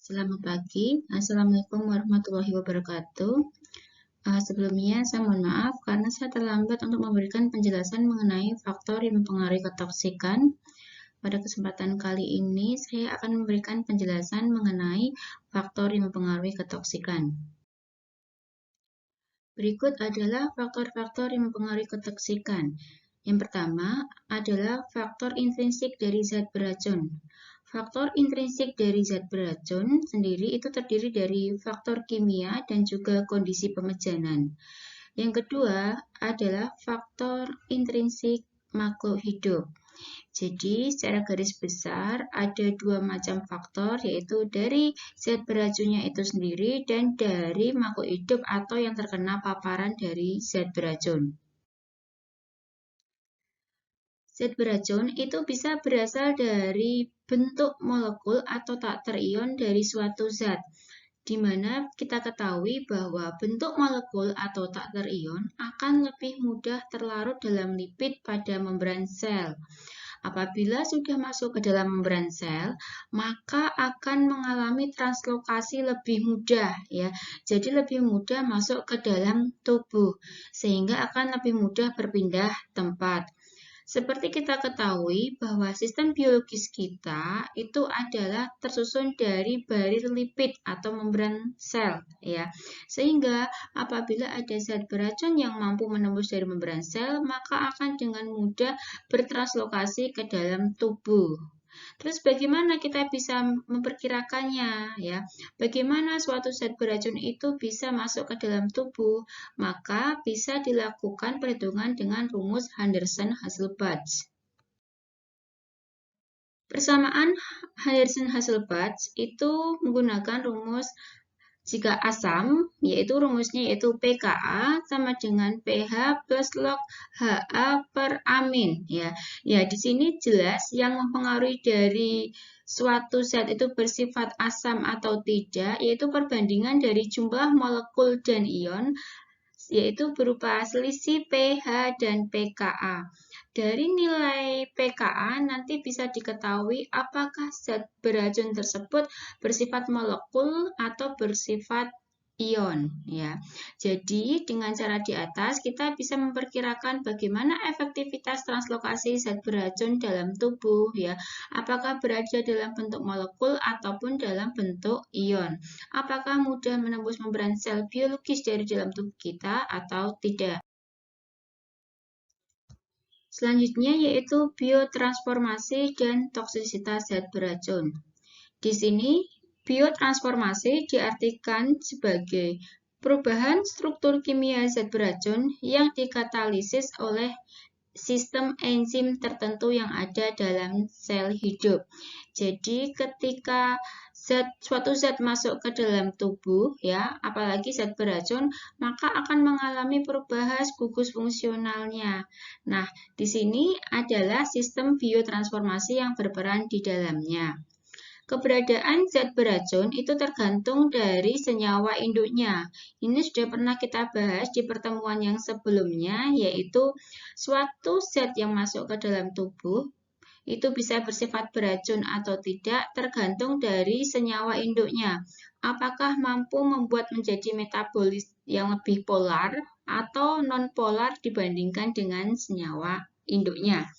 Selamat pagi, Assalamualaikum warahmatullahi wabarakatuh. Sebelumnya saya mohon maaf karena saya terlambat untuk memberikan penjelasan mengenai faktor yang mempengaruhi ketoksikan. Pada kesempatan kali ini saya akan memberikan penjelasan mengenai faktor yang mempengaruhi ketoksikan. Berikut adalah faktor-faktor yang mempengaruhi ketoksikan. Yang pertama adalah faktor intrinsik dari zat beracun. Faktor intrinsik dari zat beracun sendiri itu terdiri dari faktor kimia dan juga kondisi pemejanan. Yang kedua adalah faktor intrinsik makhluk hidup. Jadi, secara garis besar ada dua macam faktor, yaitu dari zat beracunnya itu sendiri dan dari makhluk hidup atau yang terkena paparan dari zat beracun. Zat beracun itu bisa berasal dari bentuk molekul atau takter ion dari suatu zat, di mana kita ketahui bahwa bentuk molekul atau takter ion akan lebih mudah terlarut dalam lipid pada membran sel. Apabila sudah masuk ke dalam membran sel, maka akan mengalami translokasi lebih mudah ya. Jadi lebih mudah masuk ke dalam tubuh sehingga akan lebih mudah berpindah tempat. Seperti kita ketahui bahwa sistem biologis kita itu adalah tersusun dari barir lipid atau membran sel ya. Sehingga apabila ada zat beracun yang mampu menembus dari membran sel, maka akan dengan mudah bertranslokasi ke dalam tubuh. Terus bagaimana kita bisa memperkirakannya ya? Bagaimana suatu zat beracun itu bisa masuk ke dalam tubuh? Maka bisa dilakukan perhitungan dengan rumus Henderson-Hasselbalch. Persamaan Henderson-Hasselbalch itu menggunakan rumus jika asam, yaitu rumusnya yaitu pKa sama dengan pH plus log Ha per amin ya. Ya, di sini jelas yang mempengaruhi dari suatu zat itu bersifat asam atau tidak, yaitu perbandingan dari jumlah molekul dan ion, yaitu berupa selisih pH dan pKa. Dari nilai pKa nanti bisa diketahui apakah zat beracun tersebut bersifat molekul atau bersifat ion ya. Jadi dengan cara di atas kita bisa memperkirakan bagaimana efektivitas translokasi zat beracun dalam tubuh ya. Apakah berada dalam bentuk molekul ataupun dalam bentuk ion. Apakah mudah menembus membran sel biologis dari dalam tubuh kita atau tidak. Selanjutnya yaitu biotransformasi dan toksisitas zat beracun. Di sini, biotransformasi diartikan sebagai perubahan struktur kimia zat beracun yang dikatalisis oleh sistem enzim tertentu yang ada dalam sel hidup. Jadi ketika suatu zat masuk ke dalam tubuh ya, apalagi zat beracun, maka akan mengalami perubahan gugus fungsionalnya. Nah, di sini adalah sistem biotransformasi yang berperan di dalamnya. Keberadaan zat beracun itu tergantung dari senyawa induknya. Ini sudah pernah kita bahas di pertemuan yang sebelumnya, yaitu suatu zat yang masuk ke dalam tubuh itu bisa bersifat beracun atau tidak tergantung dari senyawa induknya. Apakah mampu membuat menjadi metabolit yang lebih polar atau non-polar dibandingkan dengan senyawa induknya.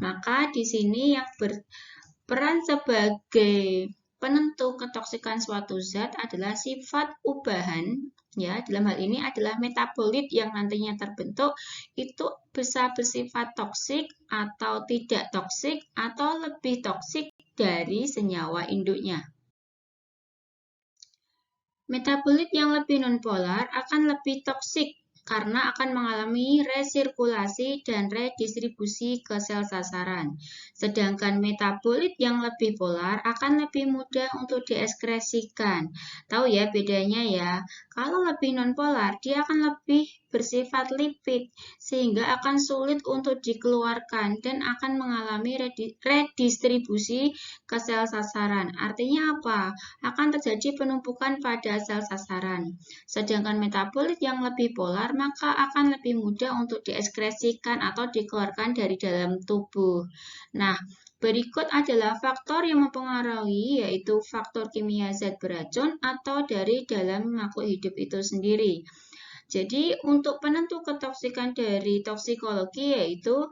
Maka di sini yang berperan sebagai penentu ketoksikan suatu zat adalah sifat ubahan ya, dalam hal ini adalah metabolit yang nantinya terbentuk itu bisa bersifat toksik atau tidak toksik atau lebih toksik dari senyawa induknya. Metabolit yang lebih nonpolar akan lebih toksik karena akan mengalami resirkulasi dan redistribusi ke sel sasaran. Sedangkan metabolit yang lebih polar akan lebih mudah untuk dieskresikan. Tahu ya bedanya ya? Kalau lebih nonpolar, dia akan lebih bersifat lipid, sehingga akan sulit untuk dikeluarkan dan akan mengalami redistribusi ke sel sasaran. Artinya apa? Akan terjadi penumpukan pada sel sasaran. Sedangkan metabolit yang lebih polar maka akan lebih mudah untuk dieskresikan atau dikeluarkan dari dalam tubuh. Nah, Berikut adalah faktor yang mempengaruhi, yaitu faktor kimia zat beracun atau dari dalam makhluk hidup itu sendiri. Jadi, untuk penentu ketoksikan dari toksikologi yaitu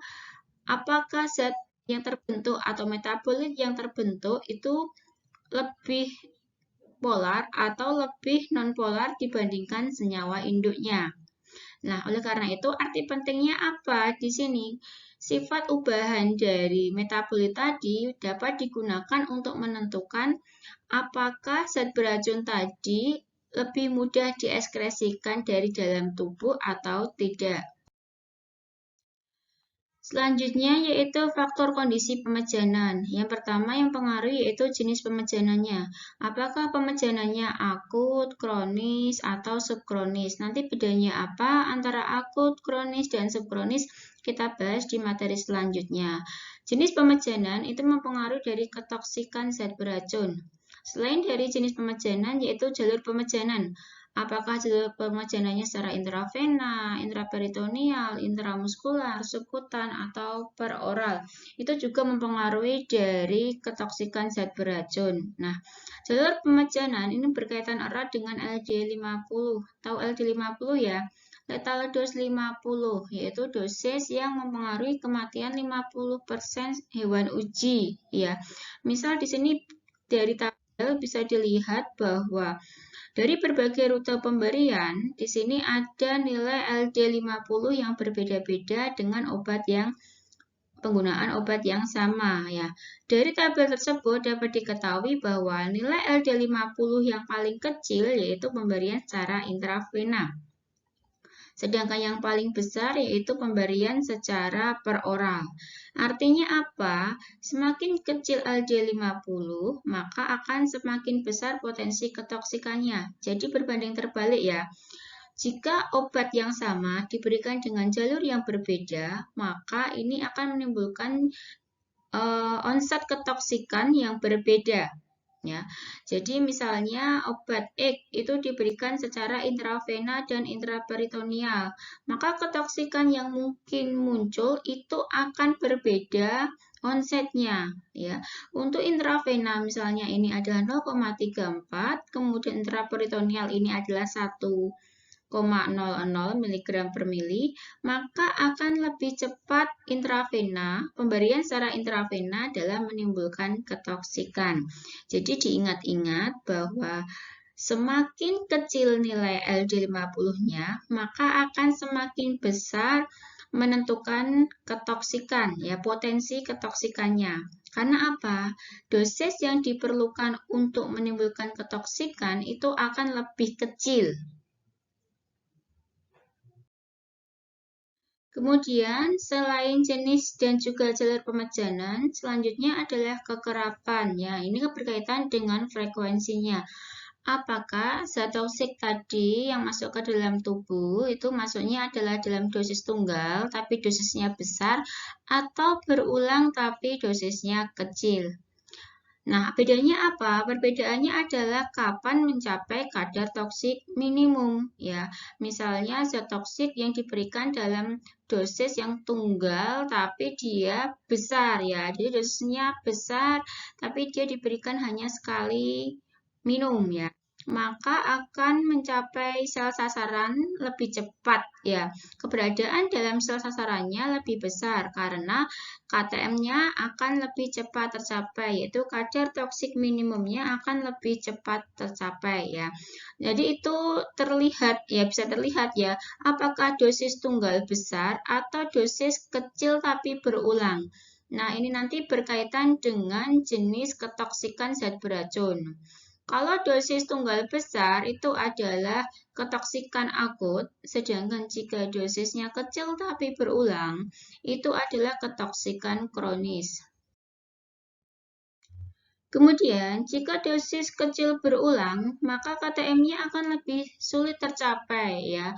apakah zat yang terbentuk atau metabolit yang terbentuk itu lebih polar atau lebih nonpolar dibandingkan senyawa induknya. Nah, oleh karena itu arti pentingnya apa di sini? Sifat ubahan dari metabolit tadi dapat digunakan untuk menentukan apakah zat beracun tadi lebih mudah diekskresikan dari dalam tubuh atau tidak. Selanjutnya yaitu faktor kondisi pemejanan. Yang pertama yang pengaruh yaitu jenis pemejanannya. Apakah pemejanannya akut, kronis, atau subkronis? Nanti bedanya apa antara akut, kronis, dan subkronis kita bahas di materi selanjutnya. Jenis pemejanan itu mempengaruhi dari ketoksikan zat beracun. Selain dari jenis pemejanan yaitu jalur pemejanan. Apakah jalur pemejanannya secara intravena, intraperitoneal, intramuskular, subkutan, atau peroral. Itu juga mempengaruhi dari ketoksikan zat beracun. Nah, jalur pemejanan ini berkaitan erat dengan LD50. Tahu LD50 ya? Lethal dose 50, yaitu dosis yang mempengaruhi kematian 50% hewan uji. Ya, misal di sini dari tabel bisa dilihat bahwa dari berbagai rute pemberian, di sini ada nilai LD50 yang berbeda-beda dengan penggunaan obat yang sama ya. Dari tabel tersebut dapat diketahui bahwa nilai LD50 yang paling kecil yaitu pemberian secara intravena. Sedangkan yang paling besar yaitu pemberian secara peroral. Artinya apa? Semakin kecil LD50, maka akan semakin besar potensi ketoksikannya. Jadi berbanding terbalik ya. Jika obat yang sama diberikan dengan jalur yang berbeda, maka ini akan menimbulkan onset ketoksikan yang berbeda. Ya, jadi misalnya obat X itu diberikan secara intravena dan intraperitoneal, maka ketoksikan yang mungkin muncul itu akan berbeda onsetnya. Ya, untuk intravena misalnya ini adalah 0,34, kemudian intraperitoneal ini adalah 1,00 mg per mili, maka akan lebih cepat pemberian secara intravena dalam menimbulkan ketoksikan. Jadi diingat-ingat bahwa semakin kecil nilai LD50-nya, maka akan semakin besar menentukan ketoksikan, ya potensi ketoksikannya. Karena apa? Dosis yang diperlukan untuk menimbulkan ketoksikan itu akan lebih kecil. Kemudian, selain jenis dan juga jalur pemejanan, selanjutnya adalah kekerapan. Ya, ini berkaitan dengan frekuensinya. Apakah zat toksik tadi yang masuk ke dalam tubuh itu masuknya adalah dalam dosis tunggal, tapi dosisnya besar, atau berulang tapi dosisnya kecil? Nah, bedanya apa? Perbedaannya adalah kapan mencapai kadar toksik minimum, ya. Misalnya zat toksik yang diberikan dalam dosis yang tunggal, tapi dia besar, ya. Jadi dosisnya besar, tapi dia diberikan hanya sekali minum, ya. Maka akan mencapai sel sasaran lebih cepat, ya. Keberadaan dalam sel sasarannya lebih besar karena KTM-nya akan lebih cepat tercapai, yaitu kadar toksik minimumnya akan lebih cepat tercapai ya. Jadi itu terlihat ya, bisa terlihat ya, apakah dosis tunggal besar atau dosis kecil tapi berulang. Nah, ini nanti berkaitan dengan jenis ketoksikan zat beracun. Kalau dosis tunggal besar itu adalah ketoksikan akut, sedangkan jika dosisnya kecil tapi berulang, itu adalah ketoksikan kronis. Kemudian, jika dosis kecil berulang, maka KTM-nya akan lebih sulit tercapai ya.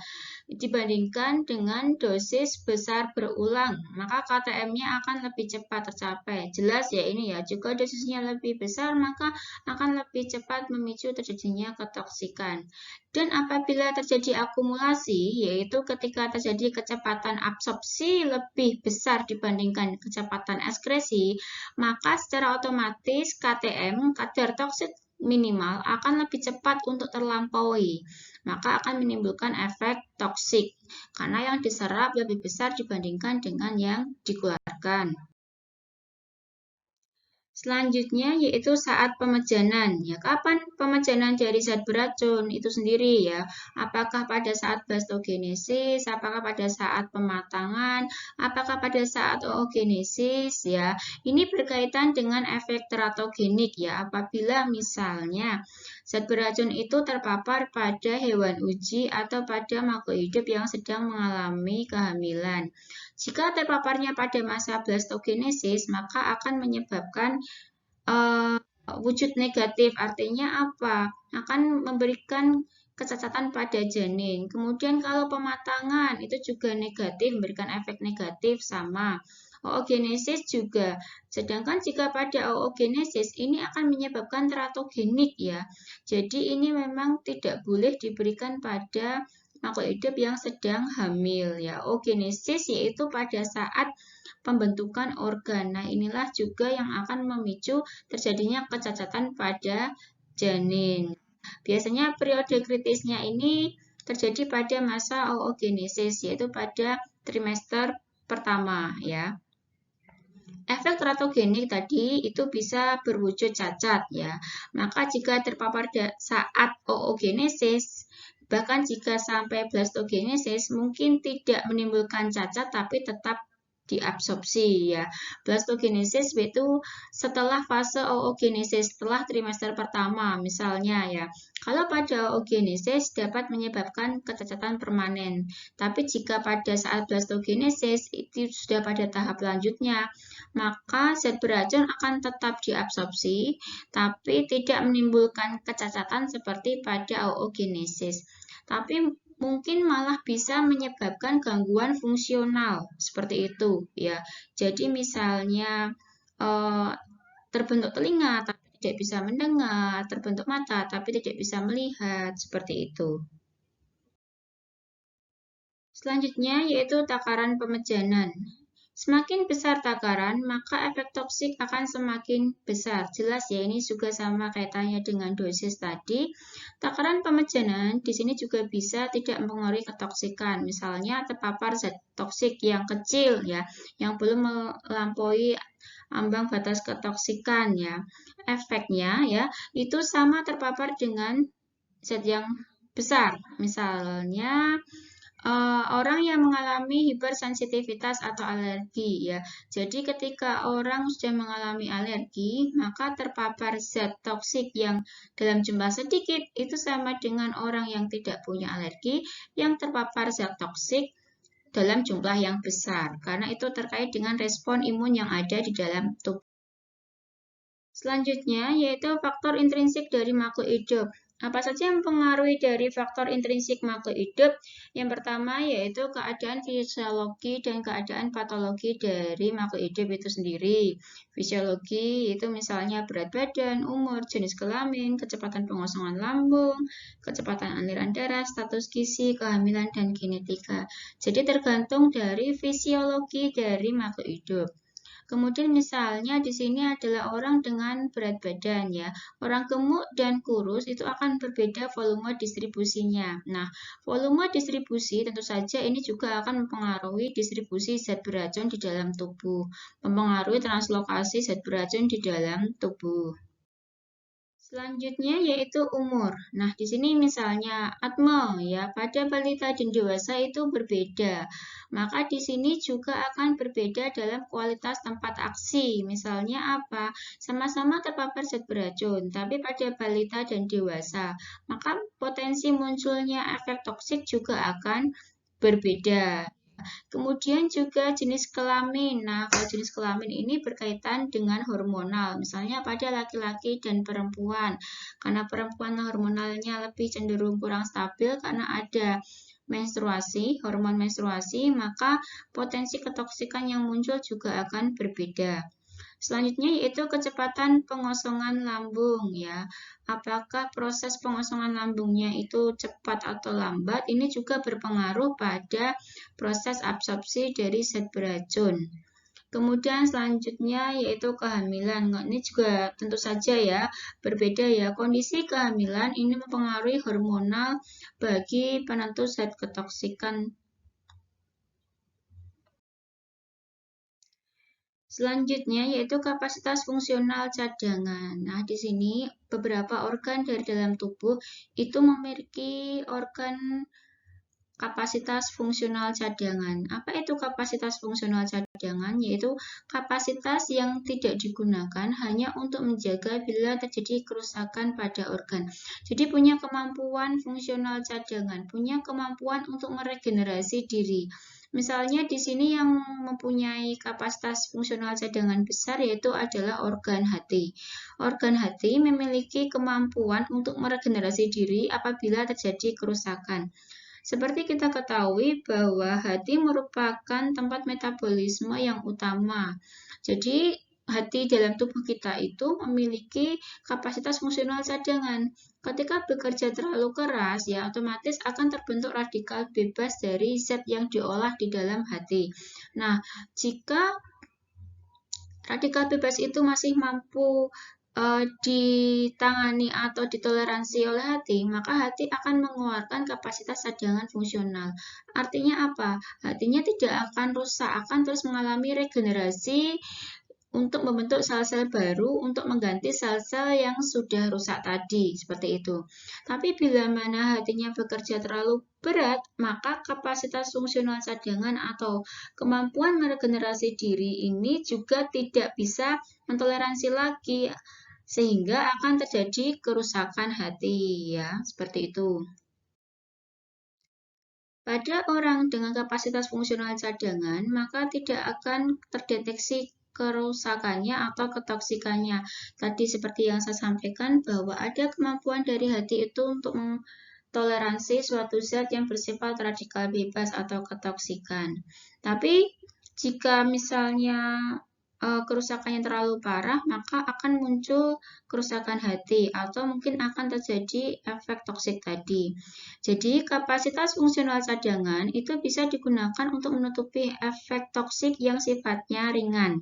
dibandingkan dengan dosis besar berulang, maka KTM-nya akan lebih cepat tercapai. Jelas ya ini ya, jika dosisnya lebih besar, maka akan lebih cepat memicu terjadinya ketoksikan. Dan apabila terjadi akumulasi, yaitu ketika terjadi kecepatan absorpsi lebih besar dibandingkan kecepatan ekskresi, maka secara otomatis KTM, kadar toksik minimal, akan lebih cepat untuk terlampaui, maka akan menimbulkan efek toksik karena yang diserap lebih besar dibandingkan dengan yang dikeluarkan. Selanjutnya yaitu saat pemejanan. Ya, kapan pemejanan dari zat beracun itu sendiri ya? Apakah pada saat blastogenesis, apakah pada saat pematangan, apakah pada saat oogenesis ya? Ini berkaitan dengan efek teratogenik ya. Apabila misalnya zat beracun itu terpapar pada hewan uji atau pada makhluk hidup yang sedang mengalami kehamilan. Jika terpaparnya pada masa blastogenesis, maka akan menyebabkan wujud negatif, artinya apa? Akan memberikan kecacatan pada janin. Kemudian kalau pematangan itu juga negatif, memberikan efek negatif sama. Oogenesis juga. Sedangkan jika pada oogenesis ini akan menyebabkan teratogenik ya. Jadi ini memang tidak boleh diberikan pada makhluk hidup yang sedang hamil ya. Oogenesis yaitu pada saat pembentukan organ. Nah, inilah juga yang akan memicu terjadinya kecacatan pada janin. Biasanya periode kritisnya ini terjadi pada masa oogenesis, yaitu pada trimester pertama ya. Efek teratogenik tadi itu bisa berwujud cacat ya. Maka jika terpapar saat oogenesis, bahkan jika sampai blastogenesis mungkin tidak menimbulkan cacat tapi tetap diabsorpsi ya. Blastogenesis itu setelah fase oogenesis, setelah trimester pertama misalnya ya. Kalau pada oogenesis dapat menyebabkan kecacatan permanen. Tapi jika pada saat blastogenesis itu sudah pada tahap lanjutnya, maka zat beracun akan tetap diabsorpsi tapi tidak menimbulkan kecacatan seperti pada oogenesis. Tapi mungkin malah bisa menyebabkan gangguan fungsional seperti itu ya. Jadi misalnya terbentuk telinga tapi tidak bisa mendengar, terbentuk mata tapi tidak bisa melihat, seperti itu. Selanjutnya yaitu takaran pemejanan. Semakin besar takaran, maka efek toksik akan semakin besar. Jelas ya, ini juga sama kaitannya dengan dosis tadi. Takaran pemejanan di sini juga bisa tidak mempengaruhi ketoksikan. Misalnya terpapar zat toksik yang kecil ya, yang belum melampaui ambang batas ketoksikan ya. Efeknya ya, itu sama terpapar dengan zat yang besar. Misalnya orang yang mengalami hipersensitivitas atau alergi ya. Jadi ketika orang sudah mengalami alergi, maka terpapar zat toksik yang dalam jumlah sedikit itu sama dengan orang yang tidak punya alergi yang terpapar zat toksik dalam jumlah yang besar. Karena itu terkait dengan respon imun yang ada di dalam tubuh. Selanjutnya yaitu faktor intrinsik dari makhluk hidup. Apa saja yang mempengaruhi dari faktor intrinsik makhluk hidup? Yang pertama yaitu keadaan fisiologi dan keadaan patologi dari makhluk hidup itu sendiri. Fisiologi itu misalnya berat badan, umur, jenis kelamin, kecepatan pengosongan lambung, kecepatan aliran darah, status gizi, kehamilan, dan genetika. Jadi tergantung dari fisiologi dari makhluk hidup. Kemudian misalnya di sini adalah orang dengan berat badan ya. Orang gemuk dan kurus itu akan berbeda volume distribusinya. Nah, volume distribusi tentu saja ini juga akan mempengaruhi distribusi zat beracun di dalam tubuh, mempengaruhi translokasi zat beracun di dalam tubuh. Selanjutnya yaitu umur. Nah, di sini misalnya atma ya, pada balita dan dewasa itu berbeda. Maka di sini juga akan berbeda dalam kualitas tempat aksi. Misalnya apa? Sama-sama terpapar zat beracun, tapi pada balita dan dewasa, maka potensi munculnya efek toksik juga akan berbeda. Kemudian juga jenis kelamin. Nah, kalau jenis kelamin ini berkaitan dengan hormonal. Misalnya pada laki-laki dan perempuan. Karena perempuan hormonalnya lebih cenderung kurang stabil karena ada menstruasi, hormon menstruasi, maka potensi ketoksikan yang muncul juga akan berbeda. Selanjutnya yaitu kecepatan pengosongan lambung ya. Apakah proses pengosongan lambungnya itu cepat atau lambat? Ini juga berpengaruh pada proses absorpsi dari zat beracun. Kemudian selanjutnya yaitu kehamilan. Ini juga tentu saja ya berbeda ya. Kondisi kehamilan ini mempengaruhi hormonal bagi penentu zat ketoksikan. Selanjutnya yaitu kapasitas fungsional cadangan. Nah, di sini beberapa organ dari dalam tubuh itu memiliki organ kapasitas fungsional cadangan. Apa itu kapasitas fungsional cadangan? Yaitu kapasitas yang tidak digunakan hanya untuk menjaga bila terjadi kerusakan pada organ. Jadi punya kemampuan fungsional cadangan, punya kemampuan untuk meregenerasi diri. Misalnya di sini yang mempunyai kapasitas fungsional cadangan besar yaitu adalah organ hati. Organ hati memiliki kemampuan untuk meregenerasi diri apabila terjadi kerusakan. Seperti kita ketahui bahwa hati merupakan tempat metabolisme yang utama. Jadi, hati dalam tubuh kita itu memiliki kapasitas fungsional cadangan. Ketika bekerja terlalu keras, ya otomatis akan terbentuk radikal bebas dari zat yang diolah di dalam hati. Nah, jika radikal bebas itu masih mampu ditangani atau ditoleransi oleh hati, maka hati akan mengeluarkan kapasitas cadangan fungsional. Artinya apa? Hatinya tidak akan rusak, akan terus mengalami regenerasi untuk membentuk sel-sel baru untuk mengganti sel-sel yang sudah rusak tadi, seperti itu. Tapi bila mana hatinya bekerja terlalu berat, maka kapasitas fungsional cadangan atau kemampuan meregenerasi diri ini juga tidak bisa mentoleransi lagi, sehingga akan terjadi kerusakan hati, ya, seperti itu. Pada orang dengan kapasitas fungsional cadangan, maka tidak akan terdeteksi kerusakannya atau ketoksikannya. Tadi seperti yang saya sampaikan bahwa ada kemampuan dari hati itu untuk toleransi suatu zat yang bersifat radikal bebas atau ketoksikan. Tapi jika misalnya kerusakannya terlalu parah, maka akan muncul kerusakan hati atau mungkin akan terjadi efek toksik tadi. Jadi kapasitas fungsional cadangan itu bisa digunakan untuk menutupi efek toksik yang sifatnya ringan.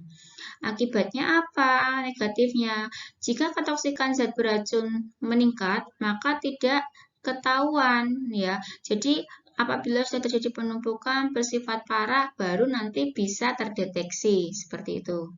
Akibatnya apa? Negatifnya, jika ketoksikan zat beracun meningkat, maka tidak ketahuan ya. Jadi apabila sudah terjadi penumpukan bersifat parah, baru nanti bisa terdeteksi seperti itu.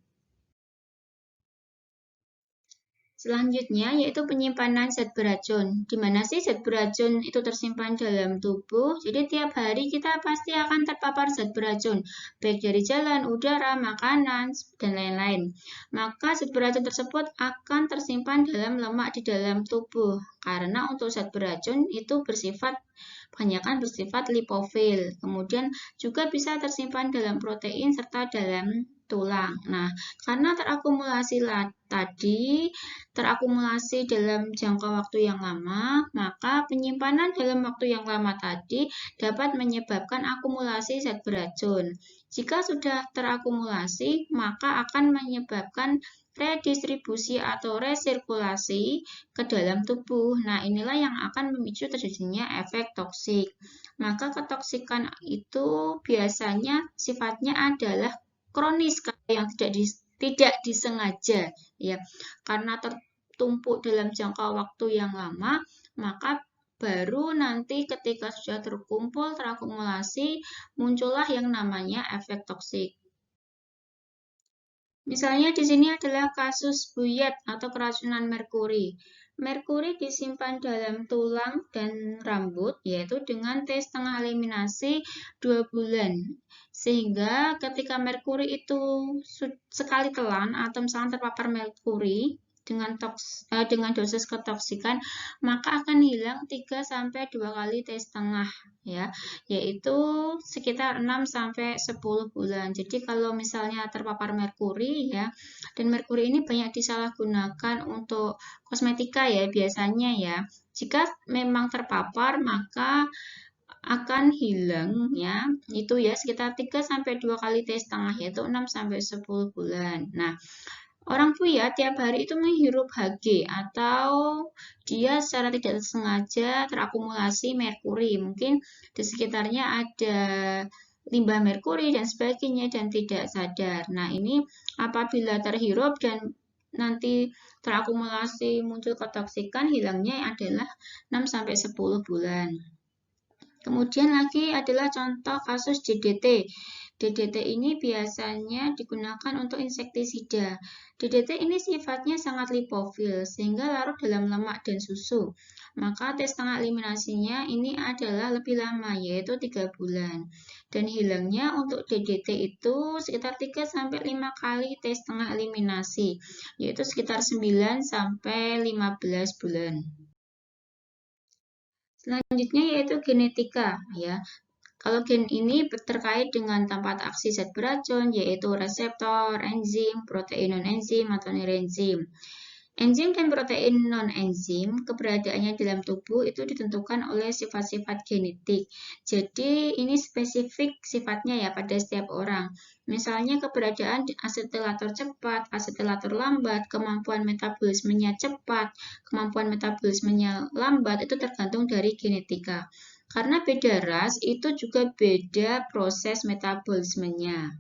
Selanjutnya yaitu penyimpanan zat beracun. Di mana sih zat beracun itu tersimpan dalam tubuh? Jadi tiap hari kita pasti akan terpapar zat beracun, baik dari jalan, udara, makanan, dan lain-lain. Maka zat beracun tersebut akan tersimpan dalam lemak di dalam tubuh. Karena untuk zat beracun itu kebanyakan bersifat lipofil. Kemudian juga bisa tersimpan dalam protein serta dalam tulang. Nah, karena terakumulasi dalam jangka waktu yang lama, maka penyimpanan dalam waktu yang lama tadi dapat menyebabkan akumulasi zat beracun. Jika sudah terakumulasi, maka akan menyebabkan redistribusi atau resirkulasi ke dalam tubuh. Nah, inilah yang akan memicu terjadinya efek toksik. Maka ketoksikan itu biasanya sifatnya adalah kronis yang tidak disengaja ya. Karena tertumpuk dalam jangka waktu yang lama, maka baru nanti ketika sudah terkumpul, terakumulasi, muncullah yang namanya efek toksik. Misalnya di sini adalah kasus buyat atau keracunan merkuri. Merkuri disimpan dalam tulang dan rambut, yaitu dengan tes setengah eliminasi 2 bulan. Sehingga ketika merkuri itu sekali telan atau misalnya terpapar merkuri dengan dosis ketoksikan, maka akan hilang 3-2 kali tes setengah ya, yaitu sekitar 6-10 bulan. Jadi kalau misalnya terpapar merkuri ya, dan merkuri ini banyak disalahgunakan untuk kosmetika ya biasanya ya. Jika memang terpapar, maka akan hilangnya itu ya sekitar 3-2 kali T setengah, yaitu 6-10 bulan. Nah, orang tua tiap hari itu menghirup Hg atau dia secara tidak sengaja terakumulasi merkuri. Mungkin di sekitarnya ada limbah merkuri dan sebagainya dan tidak sadar. Nah, ini apabila terhirup dan nanti terakumulasi muncul ketoksikan, hilangnya adalah 6-10 bulan. Kemudian lagi adalah contoh kasus DDT. DDT ini biasanya digunakan untuk insektisida. DDT ini sifatnya sangat lipofil, sehingga larut dalam lemak dan susu. Maka tes setengah eliminasinya ini adalah lebih lama, yaitu 3 bulan. Dan hilangnya untuk DDT itu sekitar 3-5 kali tes setengah eliminasi, yaitu sekitar 9-15 bulan. Selanjutnya yaitu genetika ya. Kalau gen ini terkait dengan tempat aksi zat beracun yaitu reseptor, enzim, protein non-enzim atau nirenzim. Enzim dan protein non-enzim keberadaannya dalam tubuh itu ditentukan oleh sifat-sifat genetik. Jadi ini spesifik sifatnya ya pada setiap orang. Misalnya keberadaan asetilator cepat, asetilator lambat, kemampuan metabolismenya cepat, kemampuan metabolismenya lambat itu tergantung dari genetika. Karena beda ras itu juga beda proses metabolismenya.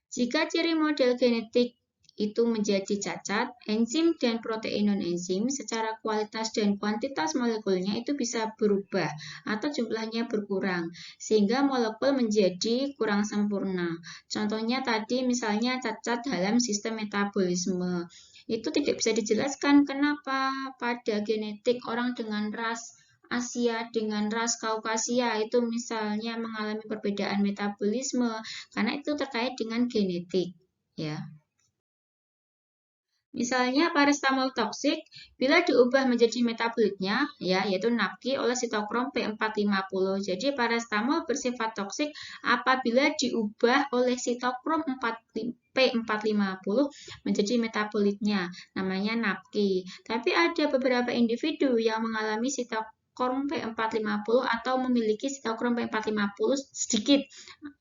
Jika ciri model genetik itu menjadi cacat, enzim dan protein non-enzim secara kualitas dan kuantitas molekulnya itu bisa berubah atau jumlahnya berkurang, sehingga molekul menjadi kurang sempurna. Contohnya tadi misalnya cacat dalam sistem metabolisme. Itu tidak bisa dijelaskan kenapa pada genetik orang dengan ras Asia dengan ras Kaukasia itu misalnya mengalami perbedaan metabolisme karena itu terkait dengan genetik ya. Misalnya paracetamol toksik bila diubah menjadi metabolitnya ya yaitu NAPQI oleh sitokrom P450. Jadi paracetamol bersifat toksik apabila diubah oleh sitokrom P450 menjadi metabolitnya namanya NAPQI. Tapi ada beberapa individu yang mengalami sitokrom P450 atau memiliki sitokrom P450 sedikit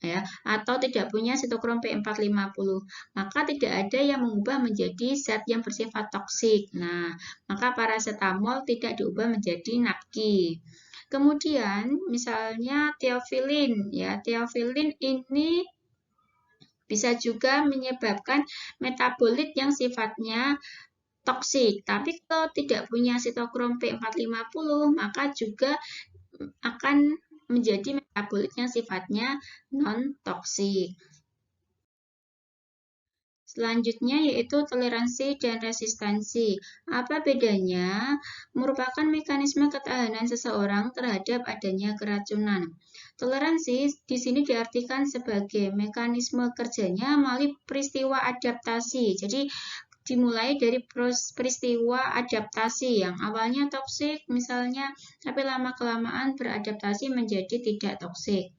ya atau tidak punya sitokrom P450. Maka tidak ada yang mengubah menjadi zat yang bersifat toksik. Nah, maka paracetamol tidak diubah menjadi NAPQI. Kemudian misalnya teofilin ya, teofilin ini bisa juga menyebabkan metabolit yang sifatnya toksik. Tapi kalau tidak punya sitokrom P450, maka juga akan menjadi metabolit yang sifatnya non-toksik. Selanjutnya yaitu toleransi dan resistansi. Apa bedanya? Merupakan mekanisme ketahanan seseorang terhadap adanya keracunan. Toleransi di sini diartikan sebagai mekanisme kerjanya melalui peristiwa adaptasi. Jadi dimulai dari peristiwa adaptasi yang awalnya toksik misalnya, tapi lama-kelamaan beradaptasi menjadi tidak toksik.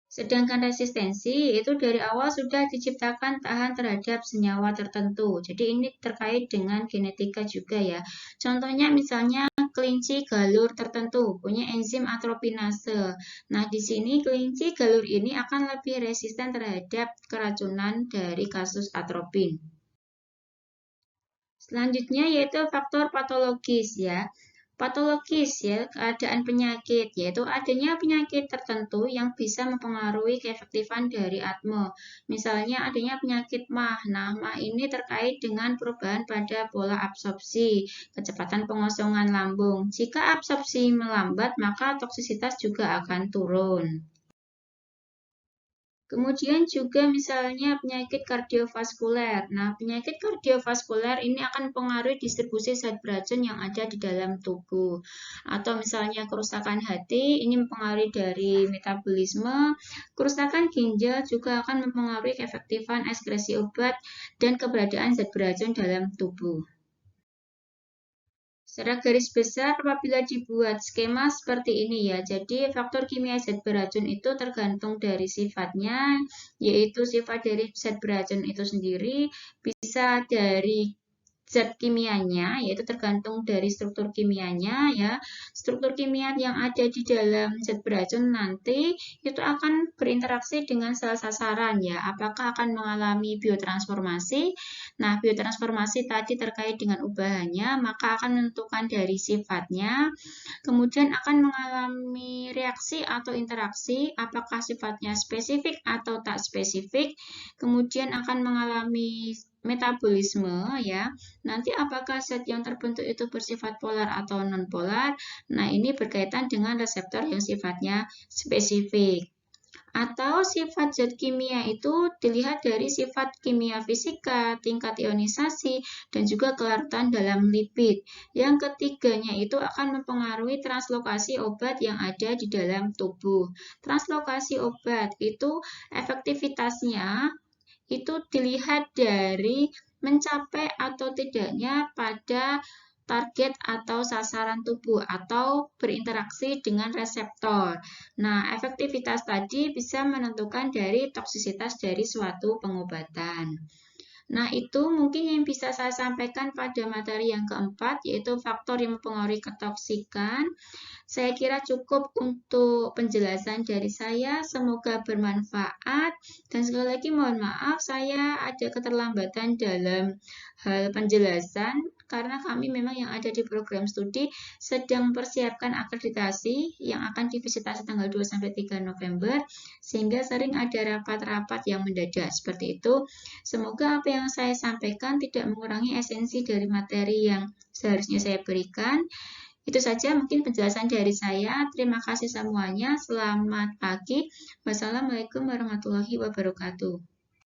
Sedangkan resistensi itu dari awal sudah diciptakan tahan terhadap senyawa tertentu. Jadi ini terkait dengan genetika juga ya. Contohnya misalnya kelinci galur tertentu punya enzim atropinase. Nah, di sini kelinci galur ini akan lebih resisten terhadap keracunan dari kasus atropin. Selanjutnya yaitu faktor patologis ya. Patologis ya, keadaan penyakit, yaitu adanya penyakit tertentu yang bisa mempengaruhi keefektifan dari atme. Misalnya adanya penyakit MAH. Nah, MAH ini terkait dengan perubahan pada pola absorpsi, kecepatan pengosongan lambung. Jika absorpsi melambat, maka toksisitas juga akan turun. Kemudian juga misalnya penyakit kardiovaskuler. Nah, penyakit kardiovaskuler ini akan mempengaruhi distribusi zat beracun yang ada di dalam tubuh. Atau misalnya kerusakan hati, ini mempengaruhi dari metabolisme. Kerusakan ginjal juga akan mempengaruhi keefektifan ekskresi obat dan keberadaan zat beracun dalam tubuh. Secara garis besar apabila dibuat skema seperti ini ya, jadi faktor kimia zat beracun itu tergantung dari sifatnya, yaitu sifat dari zat beracun itu sendiri, bisa dari zat kimianya, yaitu tergantung dari struktur kimianya ya. Struktur kimia yang ada di dalam zat beracun nanti itu akan berinteraksi dengan sel sasaran ya. Apakah akan mengalami biotransformasi? Nah, biotransformasi tadi terkait dengan ubahannya, maka akan menentukan dari sifatnya. Kemudian akan mengalami reaksi atau interaksi, apakah sifatnya spesifik atau tak spesifik. Kemudian akan mengalami metabolisme ya. Nanti apakah zat yang terbentuk itu bersifat polar atau non-polar? Nah, ini berkaitan dengan reseptor yang sifatnya spesifik. Atau sifat zat kimia itu dilihat dari sifat kimia fisika, tingkat ionisasi, dan juga kelarutan dalam lipid. Yang ketiganya itu akan mempengaruhi translokasi obat yang ada di dalam tubuh. Translokasi obat itu efektivitasnya itu dilihat dari mencapai atau tidaknya pada target atau sasaran tubuh atau berinteraksi dengan reseptor. Nah, efektivitas tadi bisa menentukan dari toksisitas dari suatu pengobatan. Nah, itu mungkin yang bisa saya sampaikan pada materi yang keempat, yaitu faktor yang mempengaruhi ketoksikan. Saya kira cukup untuk penjelasan dari saya. Semoga bermanfaat. Dan sekali lagi mohon maaf, saya ada keterlambatan dalam hal penjelasan karena kami memang yang ada di program studi sedang mempersiapkan akreditasi yang akan divisitasi tanggal 2-3 November, sehingga sering ada rapat-rapat yang mendadak seperti itu. Semoga apa yang saya sampaikan tidak mengurangi esensi dari materi yang seharusnya saya berikan. Itu saja mungkin penjelasan dari saya. Terima kasih semuanya. Selamat pagi. Wassalamualaikum warahmatullahi wabarakatuh.